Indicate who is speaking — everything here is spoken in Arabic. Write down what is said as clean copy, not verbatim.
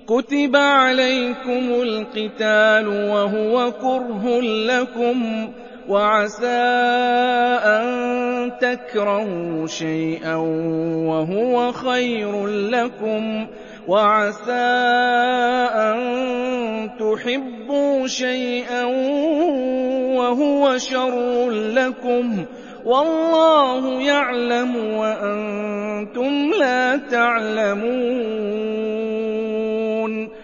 Speaker 1: كُتِبَ عَلَيْكُمُ الْقِتَالُ وَهُوَ كُرْهٌ لَّكُمْ ۖ وَعَسَىٰ أَن تَكْرَهُوا شَيْئًا وَهُوَ خَيْرٌ لَّكُمْ ۖ وَعَسَىٰ أَن تُحِبُّوا شَيْئًا وَهُوَ شَرٌّ لَّكُمْ ۗ وَاللَّهُ يَعْلَمُ وَأَنتُمْ لَا تَعْلَمُونَ